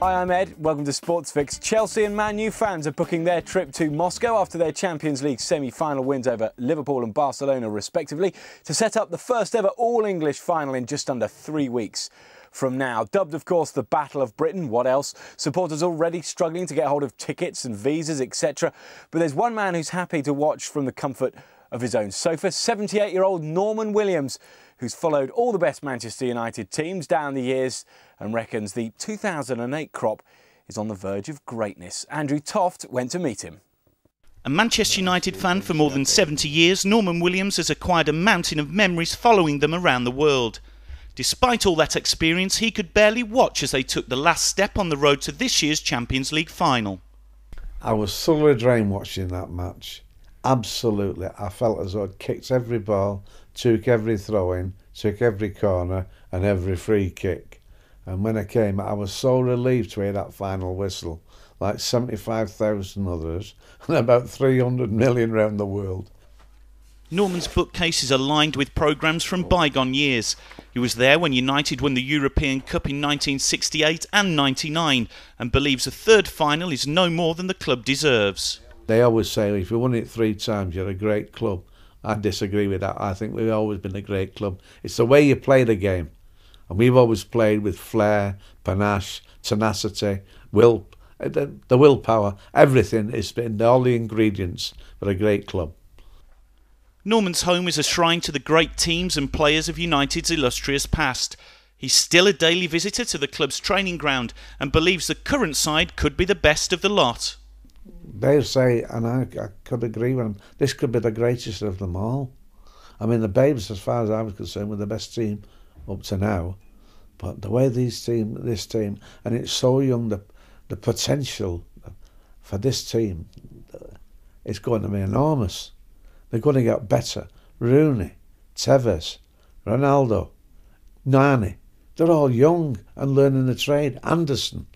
Hi, I'm Ed. Welcome to Sportsfix. Chelsea and Man U fans are booking their trip to Moscow after their Champions League semi-final wins over Liverpool and Barcelona respectively to set up the first ever all-English final in just under 3 weeks from now. Dubbed, of course, the Battle of Britain. What else? Supporters already struggling to get hold of tickets and visas, etc. But there's one man who's happy to watch from the comfort of his own sofa. 78-year-old Norman Williams, who's followed all the best Manchester United teams down the years and reckons the 2008 crop is on the verge of greatness. Andrew Toft went to meet him. A Manchester United fan for more than 70 years, Norman Williams has acquired a mountain of memories following them around the world. Despite all that experience, he could barely watch as they took the last step on the road to this year's Champions League final. I was thoroughly drained watching that match. Absolutely. I felt as though I'd kicked every ball, took every throw-in, took every corner and every free kick. And when I came, I was so relieved to hear that final whistle, like 75,000 others and about 300 million around the world. Norman's bookcases are lined with programmes from bygone years. He was there when United won the European Cup in 1968 and 99 and believes a third final is no more than the club deserves. They always say if you won it 3 times, you're a great club. I disagree with that. I think we've always been a great club. It's the way you play the game. And we've always played with flair, panache, tenacity, will, the willpower. Everything has been all the ingredients for a great club. Norman's home is a shrine to the great teams and players of United's illustrious past. He's still a daily visitor to the club's training ground and believes the current side could be the best of the lot. They say, and I could agree with them, this could be the greatest of them all. I mean, the Babes, as far as I was concerned, were the best team up to now. But the way this team, and it's so young, the potential for this team is going to be enormous. They're going to get better. Rooney, Tevez, Ronaldo, Nani, they're all young and learning the trade. Anderson.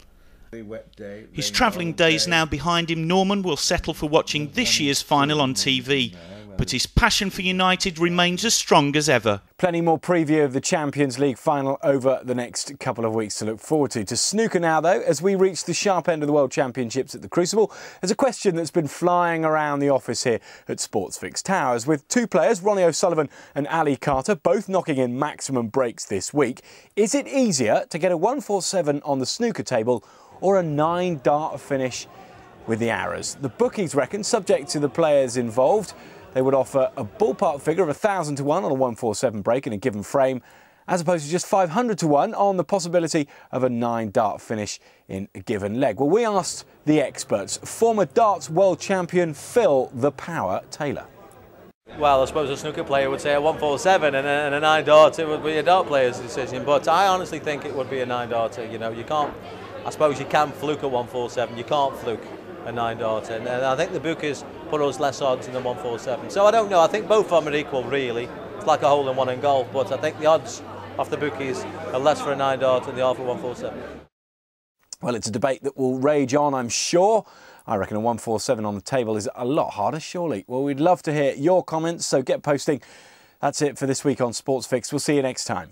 His travelling days now behind him, Norman will settle for watching this year's final on TV. But his passion for United remains as strong as ever. Plenty more preview of the Champions League final over the next couple of weeks to look forward to. To snooker now, though, as we reach the sharp end of the World Championships at the Crucible, there's a question that's been flying around the office here at Sportsfix Towers, with 2 players, Ronnie O'Sullivan and Ali Carter, both knocking in maximum breaks this week. Is it easier to get a 147 on the snooker table or a 9-dart finish with the arrows? The bookies reckon, subject to the players involved, they would offer a ballpark figure of 1,000 to 1 on a 147 break in a given frame, as opposed to just 500 to 1 on the possibility of a 9-dart finish in a given leg. Well, we asked the experts, former darts world champion Phil "The Power" Taylor. Well, I suppose a snooker player would say a 147 and a 9-dart, it would be a dart player's decision, but I honestly think it would be a 9-darter. You know, you can't, I suppose you can fluke a 147, you can't fluke a 9-darter, and I think the bookers put us less odds in the 147. So I don't know, I think both of them are equal really. It's like a hole-in-one in golf, but I think the odds off the bookies are less for a 9-dart than they are for 147. Well, it's a debate that will rage on, I'm sure. I reckon a 147 on the table is a lot harder, surely. Well, we'd love to hear your comments, so get posting. That's it for this week on Sportsfix. We'll see you next time.